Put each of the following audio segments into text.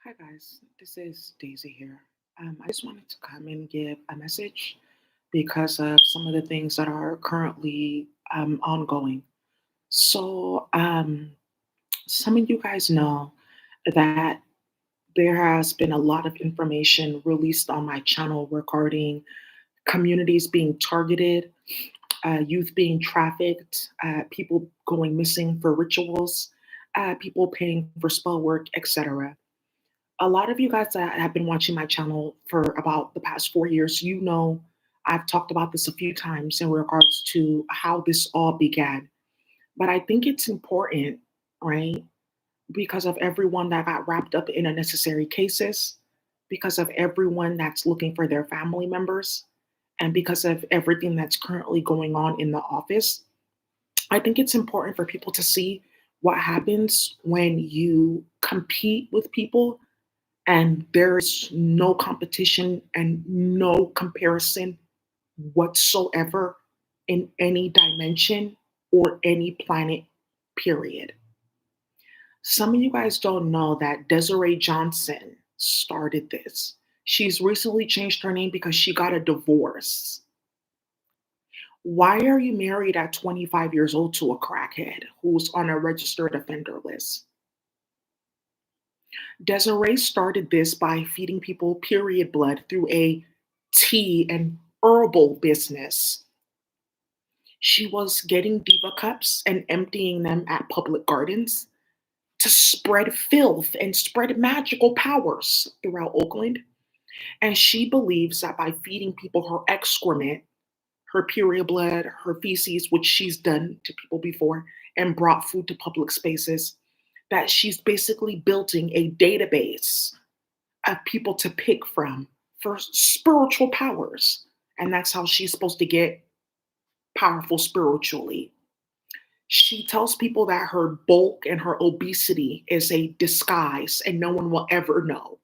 Hi guys, this is Daisy here. I just wanted to come and give a message because of some of the things that are currently ongoing. So, some of you guys know that there has been a lot of information released on my channel regarding communities being targeted, youth being trafficked, people going missing for rituals, people paying for spell work, etc. A lot of you guys that have been watching my channel for about the past 4 years, you know I've talked about this a few times in regards to how this all began. But I think it's important, right? Because of everyone that got wrapped up in unnecessary cases, because of everyone that's looking for their family members, and because of everything that's currently going on in the office. I think it's important for people to see what happens when you compete with people and there's no competition and no comparison whatsoever in any dimension or any planet, period. Some of you guys don't know that Desiree Johnson started this. She's recently changed her name because she got a divorce. Why are you married at 25 years old to a crackhead who's on a registered offender list? Desiree started this by feeding people period blood through a tea and herbal business. She was getting diva cups and emptying them at public gardens to spread filth and spread magical powers throughout Oakland. And she believes that by feeding people her excrement, her period blood, her feces, which she's done to people before, and brought food to public spaces, that she's basically building a database of people to pick from for spiritual powers. And that's how she's supposed to get powerful spiritually. She tells people that her bulk and her obesity is a disguise and no one will ever know.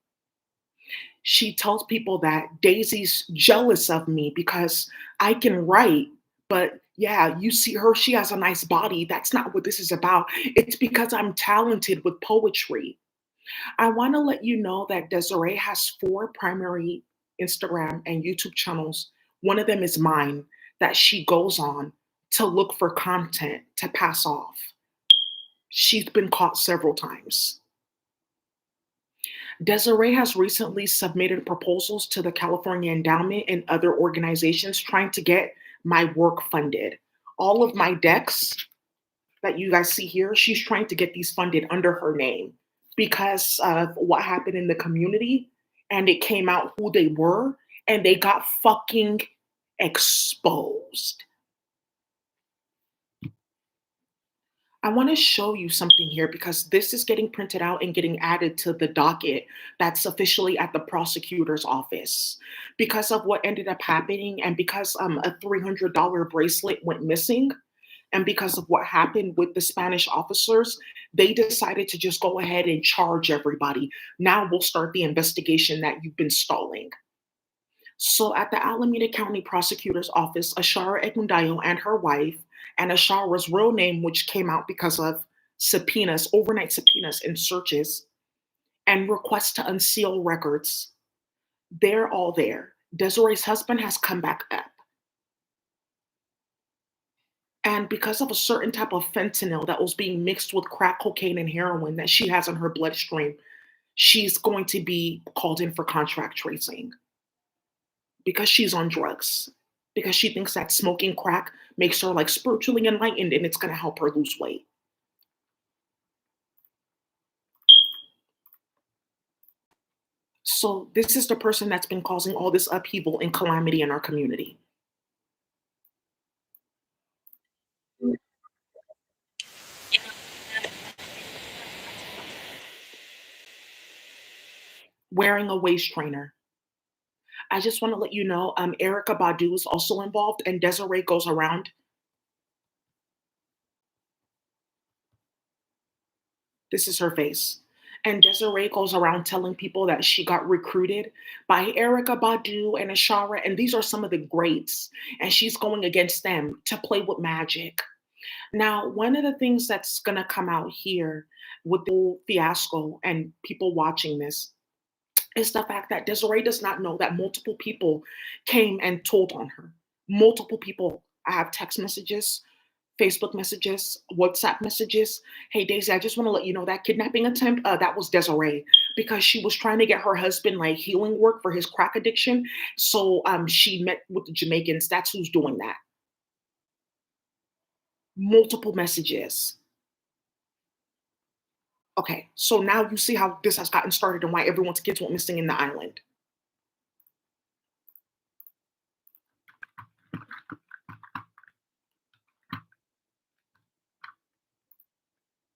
She tells people that Daisy's jealous of me because I can write, but yeah, you see her, she has a nice body. That's not what this is about. It's because I'm talented with poetry. I want to let you know that Desiree has four primary Instagram and YouTube channels. One of them is mine that she goes on to look for content to pass off. She's been caught several times. Desiree has recently submitted proposals to the California Endowment and other organizations trying to get my work funded. All of my decks that you guys see here, she's trying to get these funded under her name because of what happened in the community and it came out who they were and they got fucking exposed. I want to show you something here because this is getting printed out and getting added to the docket that's officially at the prosecutor's office. Because of what ended up happening and because a $300 bracelet went missing, and because of what happened with the Spanish officers, they decided to just go ahead and charge everybody. Now we'll start the investigation that you've been stalling. So at the Alameda County Prosecutor's Office, Ashara Egundayo and her wife, and Ashara's real name, which came out because of subpoenas, overnight subpoenas and searches, and requests to unseal records, they're all there. Desiree's husband has come back up. And because of a certain type of fentanyl that was being mixed with crack cocaine and heroin that she has in her bloodstream, she's going to be called in for contract tracing because she's on drugs, because she thinks that smoking crack makes her like spiritually enlightened and it's going to help her lose weight. So, this is the person that's been causing all this upheaval and calamity in our community. Wearing a waist trainer. I just want to let you know, Erica Badu is also involved, and Desiree goes around. This is her face. And Desiree goes around telling people that she got recruited by Erica Badu and Ashara, and these are some of the greats. And she's going against them to play with magic. Now, one of the things that's going to come out here with the whole fiasco and people watching this is the fact that Desiree does not know that multiple people came and told on her. Multiple people. I have text messages, Facebook messages, WhatsApp messages. Hey, Daisy, I just want to let you know that kidnapping attempt, that was Desiree because she was trying to get her husband like healing work for his crack addiction. So she met with the Jamaicans. That's who's doing that. Multiple messages. Okay, so now you see how this has gotten started and why everyone's kids went missing in the island.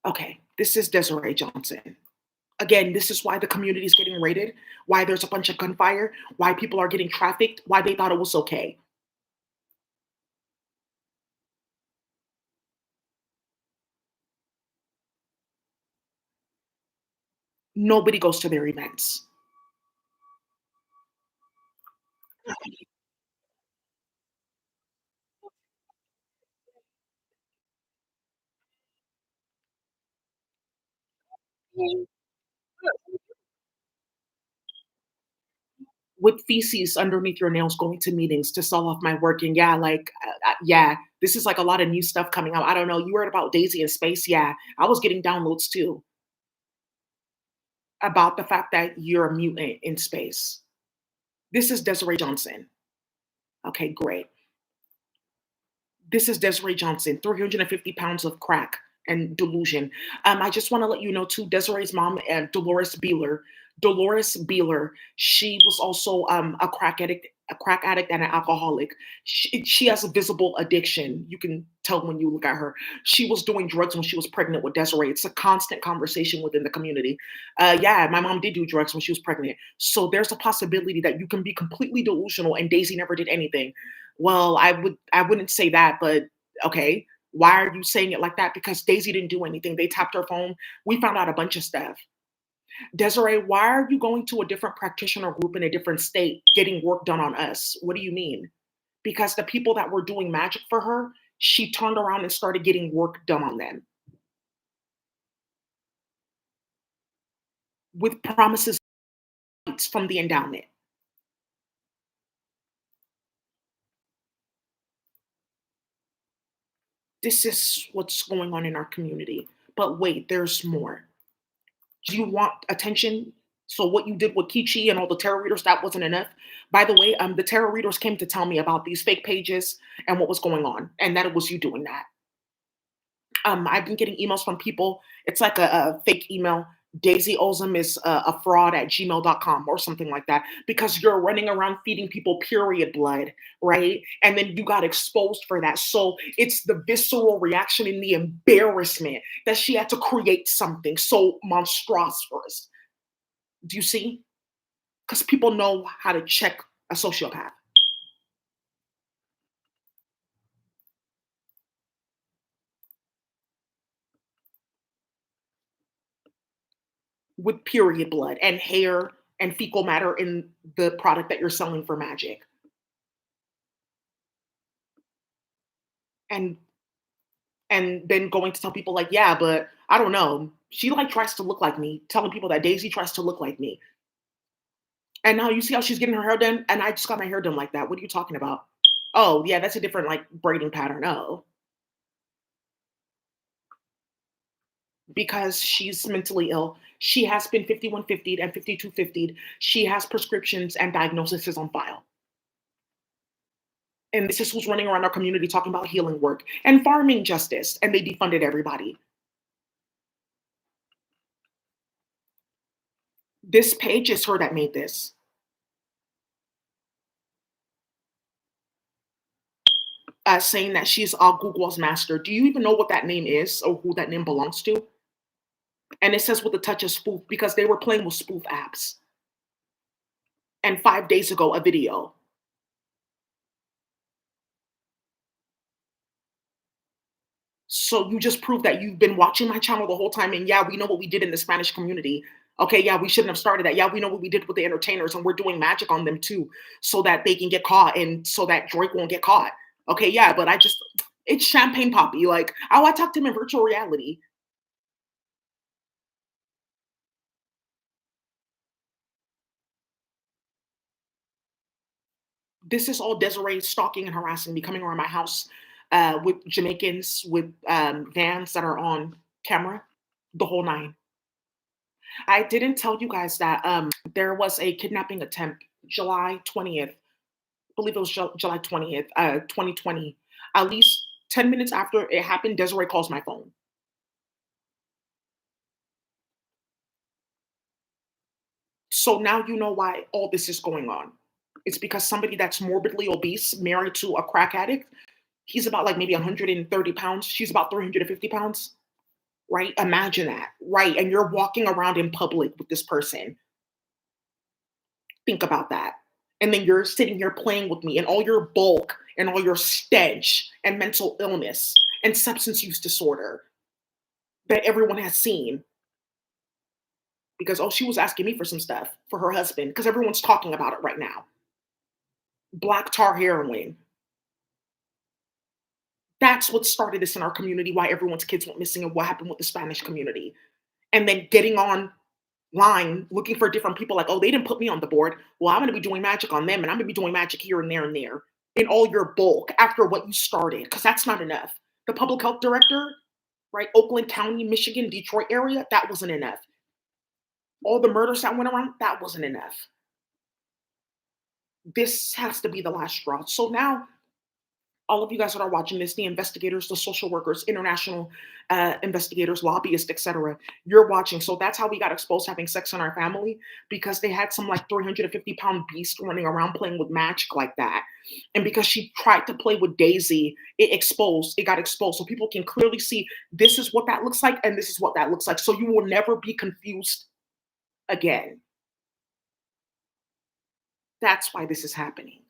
Okay, this is Desiree Johnson. Again, this is why the community is getting raided, why there's a bunch of gunfire, why people are getting trafficked, why they thought it was okay. Nobody goes to their events. With feces underneath your nails, going to meetings to sell off my work. And yeah, like, yeah, this is like a lot of new stuff coming out. I don't know. You heard about Daisy in space? Yeah, I was getting downloads too about the fact that you're a mutant in space. This is Desiree Johnson. Okay, great. This is Desiree Johnson, 350 pounds of crack and delusion. I just want to let you know too, Desiree's mom, Dolores Beeler. Dolores Beeler, she was also a crack addict and an alcoholic. She has a visible addiction. You can tell when you look at her. She was doing drugs when she was pregnant with Desiree. It's a constant conversation within the community. Yeah, my mom did do drugs when she was pregnant. So there's a possibility that you can be completely delusional and Daisy never did anything. Well, I wouldn't say that, but okay. Why are you saying it like that? Because Daisy didn't do anything. They tapped her phone. We found out a bunch of stuff. Desiree, why are you going to a different practitioner group in a different state getting work done on us? What do you mean? Because the people that were doing magic for her, she turned around and started getting work done on them with promises from the endowment. This is what's going on in our community. But wait, there's more. Do you want attention? So what you did with Kichi and all the tarot readers, that wasn't enough. By the way, the tarot readers came to tell me about these fake pages and what was going on, and that it was you doing that. I've been getting emails from people. It's like a fake email. Daisy Ozum is a fraud at gmail.com or something like that because you're running around feeding people period blood, right? And then you got exposed for that. So it's the visceral reaction and the embarrassment that she had to create something so monstrous. Do you see? Because people know how to check a sociopath with period blood and hair and fecal matter in the product that you're selling for magic. And then going to tell people like, yeah, but I don't know. She like tries to look like me, telling people that Daisy tries to look like me. And now you see how she's getting her hair done, and I just got my hair done like that. What are you talking about? Oh, yeah, that's a different like braiding pattern. Oh, because she's mentally ill. She has been 5150'd and 5250'd. She has prescriptions and diagnoses on file. And this is who's running around our community talking about healing work and farming justice, and they defunded everybody. This page is her that made this. Saying that she's Google's master. Do you even know what that name is or who that name belongs to? And it says with a touch of spoof because they were playing with spoof apps. And 5 days ago, a video. So you just proved that you've been watching my channel the whole time. And yeah, we know what we did in the Spanish community. Okay, yeah, we shouldn't have started that. Yeah, we know what we did with the entertainers, and we're doing magic on them too, so that they can get caught and so that Drake won't get caught. Okay, yeah, but it's champagne poppy. Like, oh, I talked to him in virtual reality. This is all Desiree stalking and harassing me, coming around my house with Jamaicans, with vans that are on camera, the whole nine. I didn't tell you guys that there was a kidnapping attempt July 20th. I believe it was July 20th, 2020. At least 10 minutes after it happened, Desiree calls my phone. So now you know why all this is going on. It's because somebody that's morbidly obese, married to a crack addict, he's about like maybe 130 pounds. She's about 350 pounds, right? Imagine that, right? And you're walking around in public with this person. Think about that. And then you're sitting here playing with me and all your bulk and all your stench and mental illness and substance use disorder that everyone has seen because, oh, she was asking me for some stuff for her husband because everyone's talking about it right now. Black tar heroin. That's what started this in our community, why everyone's kids went missing and what happened with the Spanish community. And then getting online, looking for different people like, oh, they didn't put me on the board. Well, I'm going to be doing magic on them and I'm going to be doing magic here and there and there in all your bulk after what you started, because that's not enough. The public health director, right? Oakland County, Michigan, Detroit area, that wasn't enough. All the murders that went around, that wasn't enough. This has to be the last straw. So now all of you guys that are watching this, the investigators, the social workers, international investigators, lobbyists, etc., you're watching. So that's how we got exposed having sex in our family, because they had some like 350-pound beast running around playing with magic like that. And because she tried to play with Daisy, it got exposed. So people can clearly see this is what that looks like and this is what that looks like. So you will never be confused again. That's why this is happening.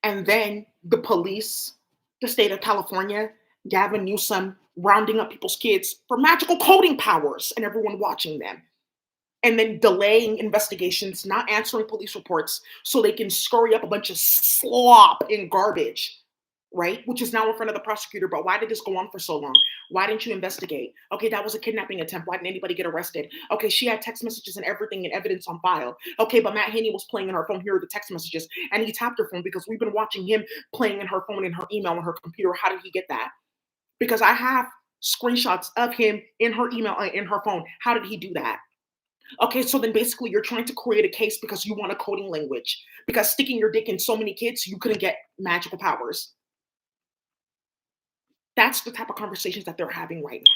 And then the police, the state of California, Gavin Newsom rounding up people's kids for magical coding powers and everyone watching them. And then delaying investigations, not answering police reports so they can scurry up a bunch of slop and garbage, right? Which is now in front of the prosecutor. But why did this go on for so long? Why didn't you investigate? Okay, that was a kidnapping attempt. Why didn't anybody get arrested? Okay, she had text messages and everything and evidence on file. Okay, but Matt Haney was playing in her phone. Here are the text messages. And he tapped her phone because we've been watching him playing in her phone, in her email, on her computer. How did he get that? Because I have screenshots of him in her email, in her phone. How did he do that? Okay, so then basically you're trying to create a case because you want a coding language. Because sticking your dick in so many kids, you couldn't get magical powers. That's the type of conversations that they're having right now.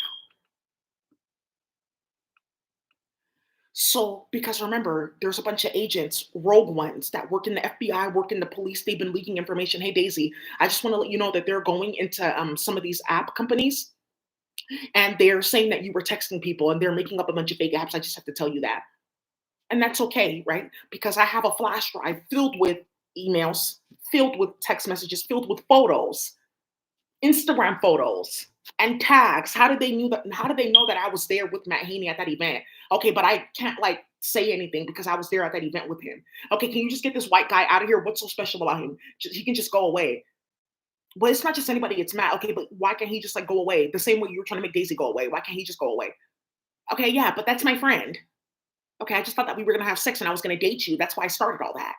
So, because remember, there's a bunch of agents, rogue ones that work in the FBI, work in the police. They've been leaking information. Hey, Daisy, I just want to let you know that they're going into some of these app companies and they're saying that you were texting people and they're making up a bunch of fake apps. I just have to tell you that. And that's okay, right? Because I have a flash drive filled with emails, filled with text messages, filled with photos, Instagram photos and tags. How did they knew that? How did they know that I was there with Matt Haney at that event? Okay, but I can't like say anything because I was there at that event with him. Okay, can you just get this white guy out of here? What's so special about him? He can just go away. But it's not just anybody, it's Matt. Okay, but why can't he just like go away? The same way you were trying to make Daisy go away. Why can't he just go away? Okay, yeah, but that's my friend. Okay, I just thought that we were gonna have sex and I was gonna date you. That's why I started all that.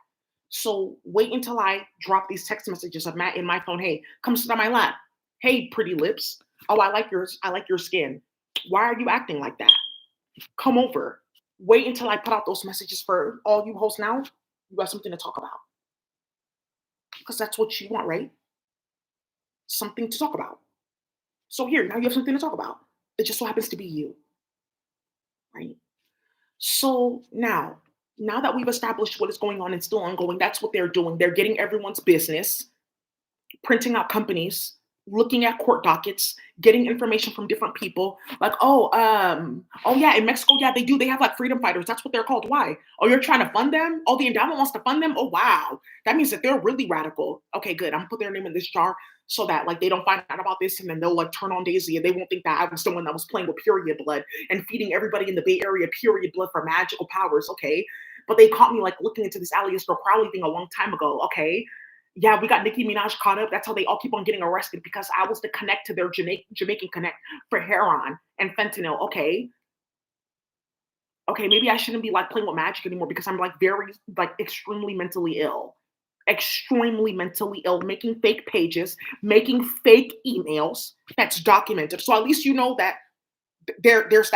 So wait until I drop these text messages of Matt in my phone. Hey, come sit on my lap. Hey, pretty lips. Oh, I like yours. I like your skin. Why are you acting like that? Come over. Wait until I put out those messages for all you hosts now. You got something to talk about. Because that's what you want, right? Something to talk about. So here, now you have something to talk about. It just so happens to be you, right? So now that we've established what is going on and still ongoing, that's what they're doing. They're getting everyone's business, printing out companies, looking at court dockets, getting information from different people. Like, oh yeah, in Mexico, yeah, they do. They have like freedom fighters. That's what they're called. Why? Oh, you're trying to fund them? Oh, the endowment wants to fund them? Oh, wow. That means that they're really radical. Okay, good. I'm gonna put their name in this jar so that like they don't find out about this and then they'll like turn on Daisy and they won't think that I was the one that was playing with period blood and feeding everybody in the Bay Area period blood for magical powers. Okay. But they caught me like looking into this Aleister Crowley thing a long time ago. Okay. Yeah, we got Nicki Minaj caught up. That's how they all keep on getting arrested because I was the connect to their Jamaican connect for heroin and fentanyl. Okay. Okay, maybe I shouldn't be like playing with magic anymore because I'm like very like extremely mentally ill. Extremely mentally ill, making fake pages, making fake emails that's documented. So at least you know that there's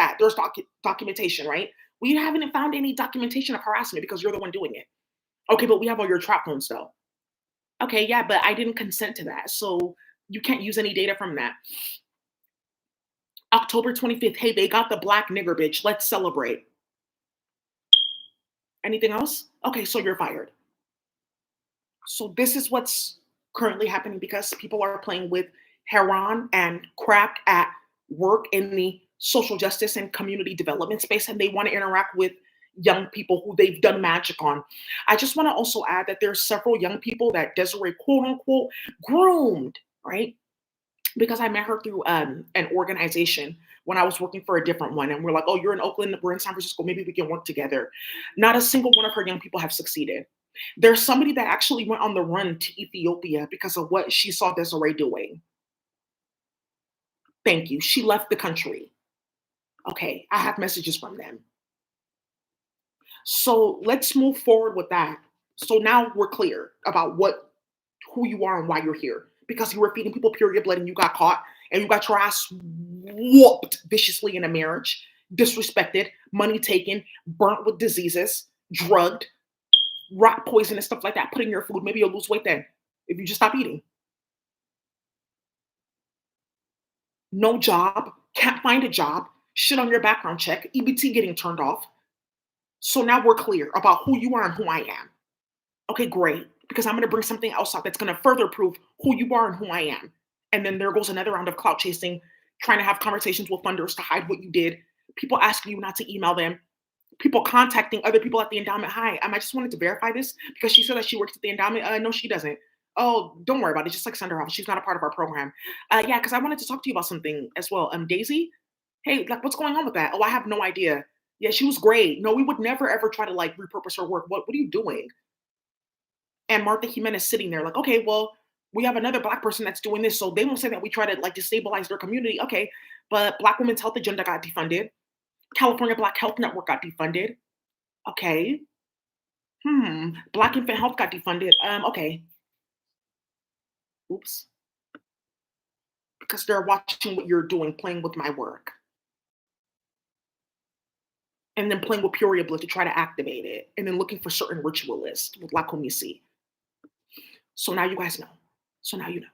documentation, right? We haven't found any documentation of harassment because you're the one doing it. Okay, but we have all your trap phones though. Okay, yeah, but I didn't consent to that. So you can't use any data from that. October 25th, hey, they got the black nigger bitch. Let's celebrate. Anything else? Okay, so you're fired. So this is what's currently happening because people are playing with heroin and crack at work in the social justice and community development space, and they want to interact with young people who they've done magic on. I just want to also add that there's several young people that Desiree quote unquote groomed, right? Because I met her through an organization when I was working for a different one, and we're like, "Oh, you're in Oakland, we're in San Francisco. Maybe we can work together." Not a single one of her young people have succeeded. There's somebody that actually went on the run to Ethiopia because of what she saw Desiree doing. Thank you. She left the country. Okay, I have messages from them. So let's move forward with that. So now we're clear about who you are and why you're here. Because you were feeding people period blood and you got caught and you got your ass whooped viciously in a marriage, disrespected, money taken, burnt with diseases, drugged, rat poison and stuff like that, put in your food. Maybe you'll lose weight then if you just stop eating. No job, can't find a job, shit on your background check, EBT getting turned off. So now we're clear about who you are and who I am. Okay, great. Because I'm going to bring something else out that's going to further prove who you are and who I am. And then there goes another round of clout chasing, trying to have conversations with funders to hide what you did, people asking you not to email them, people contacting other people at the endowment. Hi, I just wanted to verify this because she said that she works at the endowment. No, she doesn't. Oh, don't worry about it. Just like send her off. She's not a part of our program. Yeah, because I wanted to talk to you about something as well. Daisy, hey, like what's going on with that? Oh, I have no idea. Yeah, she was great. No, we would never ever try to like repurpose her work. What are you doing? And Martha Jimenez sitting there like, okay, well, we have another black person that's doing this, so they won't say that we try to like destabilize their community. Okay, but Black Women's Health Agenda got defunded. California Black Health Network got defunded. Okay. Black Infant Health got defunded. Okay. Oops. Because they're watching what you're doing, playing with my work, and then playing with Peoria Blood to try to activate it, and then looking for certain ritualists with La Comisi. So now you guys know. So now you know.